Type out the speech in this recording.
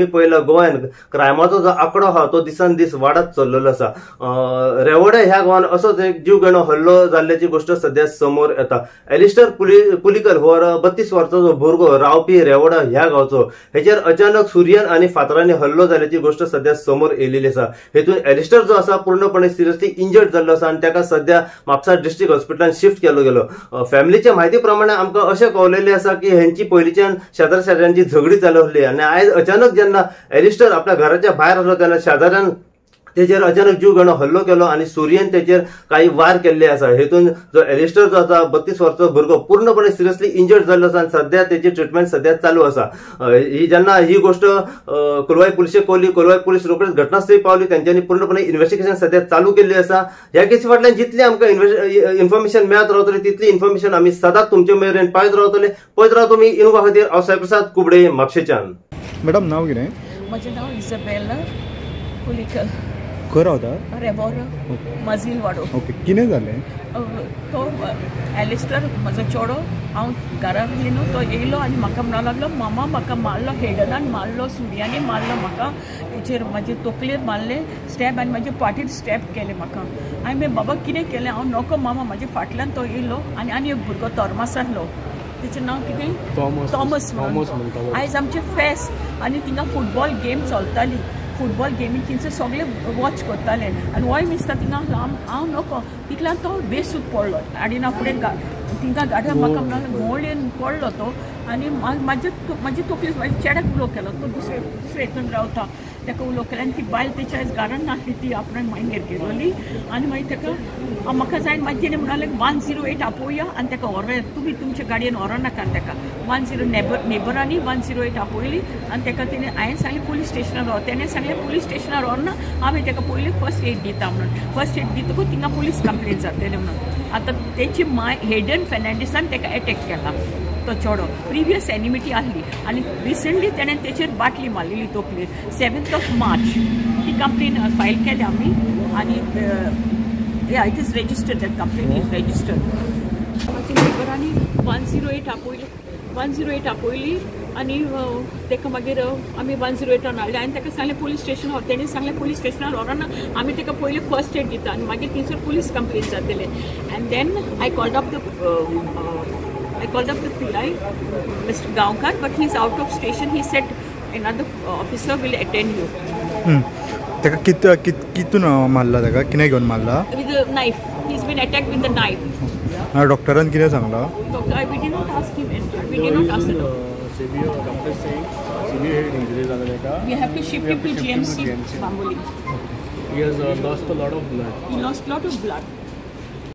मी पयला गोंयान क्रायमाचो जो आंकडो आहा तो दिसान दीस वाडत चल्लेलो आसा। रेवोडे ह्या गोवान असोच एक जीव घेणो हल्लो जाल्ल्याची गोष्ट सध्या समोर येता। एलिस्टर पुलिकल हो 32 वर्साचो भुरगो रावपी रेवोडा ह्या गांवचो, हेचेर अचानक सुर्यान आणि फातरांनी हल्लो जाल्ल्याची गोष्ट सध्या समोर येयलेली आसा। हेतून एलिस्टर जो आसा पूर्णपणे सिरियसली इंजर्ड जाल्लो आसा आणि त्याका सध्या म्हापसा डिस्ट्रिक्ट हॉस्पिटलान शिफ्ट केलो गेलो। फॅमिलीच्या माहिती प्रमाणे आमकां अशें कळलेलें आसा की हेंची पयलींच्यान शेजाऱ्यांची झगडी चालू आसली आणि आयज अचानक जेन्ना एलिस्टर आपल्या घराच्या भायर आसलो तेन्ना शेजाऱ्यान तेचेर अचानक जीव घेणो हल्लो केलो आणि सूर्यन तेचेर काही वार केल्ले आसा। हेतून जो एलिस्टर जो आसा 32 वर्साचो भुरगो पूर्णपणे सिरियसली इंजर्ड जाल्लो आसा आणि सध्या तेची ट्रीटमेंट सध्या चालू आसा। जेन्ना ही गोष्ट कोलवाई पुलिशेक कळली, कोलवाई पुलीस रोखडीच घटनास्थळी पावली, त्यांच्यानी पूर्णपणे इन्व्हेस्टिगेशन सध्या चालू केल्ली आसा। ह्या केसी फाटल्यान जितली आमकां इन्फॉर्मेशन मेळत रावतली तितली इन्फॉर्मेशन आमी सदांच तुमचे मेरेन पायत रावतले। पळयत राव तुमी इनोवा खातीर हांव साईप्रसाद कुबडे म्हापशेच्यान। मॅडम नाव कितें? म्हजें नांव इजबेला पुलिकल। खंय रावता? रेवोरा मजील वाडो। ओके, कितें जालें? तो एलिस्टर म्हजो चेडो, हांव घरा गेली न्हू, तो येयलो आनी म्हाका म्हणूंक लागलो, मामा म्हाका मारलो, हेडनान मारलो, सुर्यानी मारलो म्हाका, हेचेर म्हाजे तकलेर मारले स्टॅप आनी म्हाजे पाटीर स्टॅप केले म्हाका। हांवें म्हणलें बाबा कितें केलें? हांव नको मामा, म्हाजे फाटल्यान तो येयलो आनी एक भुरगो तोर्मास आहलो, तेचें नांव कितें? थॉमस म्हणून। आयज आमचें फेस्त आनी थिंगा फुटबॉल गेम चलताली, फुटबॉल गेमी थिंगसर सगळे वॉच करताले आनी वय दिसता थिंगा हांव नको, तितल्यान तो बेसूत पडलो आडीना फुडें थिंगा गाड्या म्हाका म्हणून घोवळेन पडलो तो आनी म्हाजी तकली म्हाज्या चेड्याक उलो केलो, तो दुसरे हितून रावता, ताका उलो केलो आनी ती बायल तेच्या आयज घरान नासली, ती आपणान मागीर गेलोली आनी मागीर ताका म्हाका जाय मागीर तिणें म्हणलें 108 आपोवया आनी ताका व्हरोया, तुमी तुमच्या गाडयेन व्हरो नाका ताका। 10 नेबरांनी 108 आपयली आनी ताका तिणें हांवें सांगलें पुलीस स्टेशनार व्हर, तेणें सांगलें पुलीस स्टेशनार व्हरना, हांवें ताका पयलीं फर्स्ट एड दिता म्हणून। फर्स्ट एड दितकूच थिंगा पुलीस कंप्लेन जातलें म्हणून। आतां तेची माय हेडन फेर्नांडीसान ताका एटॅक केला, तो चेडो प्रिवियस एनिमिटी आहली आनी रिसंटली तेणें तेचेर बाटली मारलेली तकलेर। 7 मार्च ती कंप्लेन फायल केली आमी आनी it is registered, that complain is registered. म्हाज्या नेबरांनी 108 आपयली आनी ताका मागीर आमी 108 हाडलें आनी ताका सांगलें पुलीस स्टेशन व्हर, तेणें सांगलें पुलीस स्टेशनार व्हरना, आमी ताका पयलीं फर्स्ट एड दिता आनी मागीर थंयसर पुलीस कंप्लेन जातलें। And then I called up the PI, Mr. Gaonkar, but he's out of station. He said another officer will attend you. ताका कितून मारला? ताका कितें घेवन मारला? With a knife. He's been attacked with a knife. डॉक्टरान कितें सांगला? Doctor, we did not ask him. We did not ask the doctor. Severe, doctor saying severe head injury झाला त्याका. We have to shift him to GMC Bamboli. He has lost a lot of blood. He lost a lot of blood.